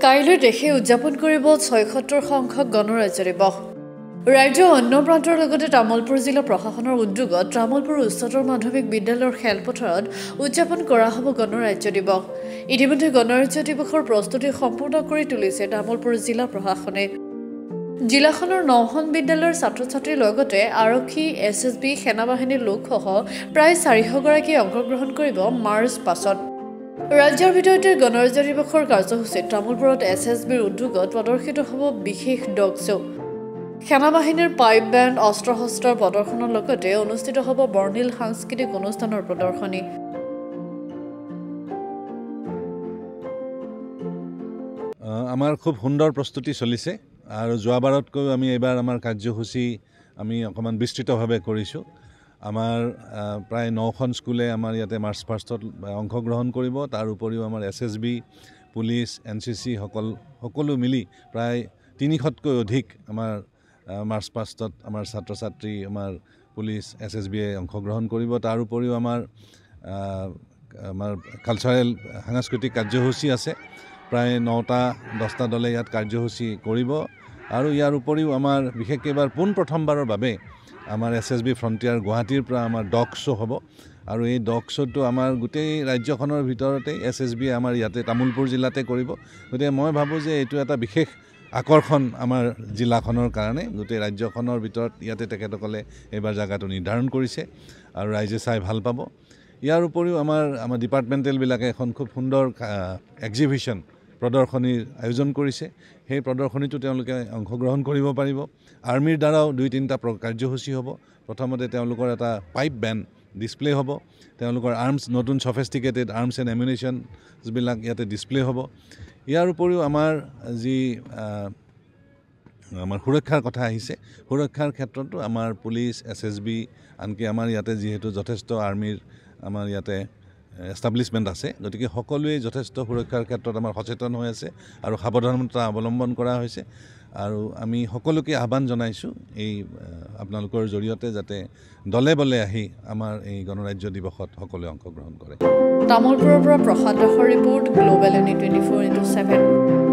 কাইলৈ দেশে উদযাপন কৰিব ৭৬ সংখ্যক গণৰাজ্য দিৱস। ৰাজ্যৰ অন্য প্ৰান্তৰ লগতে তামুলপুৰ জিলা প্ৰশাসনৰ উদ্যোগত তামুলপুৰ উচ্চতৰ মাধ্যমিক বিদ্যালয়ৰ খেলপথাৰত উদযাপন কৰা হ'ব গণৰাজ্য দিৱস। ইতিমধ্যে গণৰাজ্য দিৱসৰ প্ৰস্তুতি সম্পূৰ্ণ কৰি তুলিছে তামুলপুৰ জিলা প্ৰশাসনে। জিলাখনৰ ৯খন বিদ্যালয়ৰ ছাত্ৰ-ছাত্ৰীৰ লগতে আৰক্ষী, SSB, সেনাবাহিনীৰ লোকসহ প্ৰায় 400 গৰাকীয়ে অংশগ্ৰহণ কৰিব মাৰ্চ পাছত। ৰাজ্যৰ ভিতৰতে গণৰাজ্য দিৱসৰ কাৰ্যসূচীত তামুলপুৰত SSBৰ উদ্যোগত প্ৰদৰ্শিত হ'ব বিশেষ ডগ শ্ব'। সেনাবাহিনীৰ পাইপ বেণ্ড, অস্ত্ৰ-শস্ত্ৰৰ প্ৰদৰ্শনৰ লগতে অনুষ্ঠিত হ'ব বৰ্ণিল সাংস্কৃতিক অনুষ্ঠানৰ প্ৰদৰ্শনী। আমাৰ খুব সুন্দৰ প্ৰস্তুতি চলিছে আৰু যোৱাবাৰতকৈ আমি এইবাৰ আমাৰ কাৰ্যসূচী আমি অকণমান বিস্তৃতভাৱে কৰিছোঁ। আমাৰ প্ৰায় 9খন স্কুলে আমাৰ ইয়াতে মাৰ্চ ফাৰ্ষ্টত অংশগ্ৰহণ কৰিব। তাৰ উপৰিও আমাৰ SSB, পুলিচ, NCC সকলো মিলি প্ৰায় 300তকৈ অধিক আমাৰ মাৰ্চ ফাৰ্ষ্টত আমাৰ ছাত্ৰ ছাত্ৰী, আমাৰ পুলিচ, SSBয়ে অংশগ্ৰহণ কৰিব। তাৰ উপৰিও আমাৰ কালচাৰেল সাংস্কৃতিক কাৰ্যসূচী আছে। প্ৰায় 9টা-10টা দলে ইয়াত কাৰ্যসূচী কৰিব আৰু ইয়াৰ উপৰিও আমাৰ বিশেষকৈ এইবাৰ প্ৰথমবাৰৰ বাবে আমাৰ SSB ফ্ৰণ্টিয়াৰ গুৱাহাটীৰ পৰা আমাৰ ডগ শ্ব' হ'ব আৰু এই ডগ শ্ব'টো আমাৰ গোটেই ৰাজ্যখনৰ ভিতৰতে SSBয়ে আমাৰ ইয়াতে তামুলপুৰ জিলাতে কৰিব। গতিকে মই ভাবোঁ যে এইটো এটা বিশেষ আকৰ্ষণ আমাৰ জিলাখনৰ কাৰণে। গোটেই ৰাজ্যখনৰ ভিতৰত ইয়াতে তেখেতসকলে এইবাৰ জেগাটো নিৰ্ধাৰণ কৰিছে আৰু ৰাইজে চাই ভাল পাব। ইয়াৰ উপৰিও আমাৰ ডিপাৰ্টমেণ্টেলবিলাকে এখন খুব সুন্দৰ এক্সিবিশ্যন প্ৰদৰ্শনীৰ আয়োজন কৰিছে। সেই প্ৰদৰ্শনীটো তেওঁলোকে অংশগ্ৰহণ কৰিব পাৰিব। আৰ্মিৰ দ্বাৰাও 2-3টা কাৰ্যসূচী হ'ব। প্ৰথমতে তেওঁলোকৰ এটা পাইপ বেণ্ড ডিছপ্লে হ'ব। তেওঁলোকৰ নতুন ছফিষ্টিকেটেড আৰ্মছ এণ্ড এমিউনিশ্যনছবিলাক ইয়াতে ডিছপ্লে হ'ব। ইয়াৰ উপৰিও আমাৰ সুৰক্ষাৰ কথা আহিছে, সুৰক্ষাৰ ক্ষেত্ৰতো আমাৰ পুলিচ, SSB, আনকি আমাৰ ইয়াতে যিহেতু যথেষ্ট আৰ্মিৰ আমাৰ ইয়াতে এষ্টাব্লিছমেণ্ট আছে, গতিকে সকলোৱে যথেষ্ট সুৰক্ষাৰ ক্ষেত্ৰত আমাৰ সচেতন হৈ আছে আৰু সাৱধানতা অৱলম্বন কৰা হৈছে। আৰু আমি সকলোকে আহ্বান জনাইছোঁ এই আপোনালোকৰ জৰিয়তে যাতে দলে বলে আহি আমাৰ এই গণৰাজ্য দিৱসত সকলোৱে অংশগ্ৰহণ কৰে। তামুলপুৰৰ পৰা প্ৰসাদ দাসৰ ৰিপৰ্ট, গ্লোবেল NE 24/7।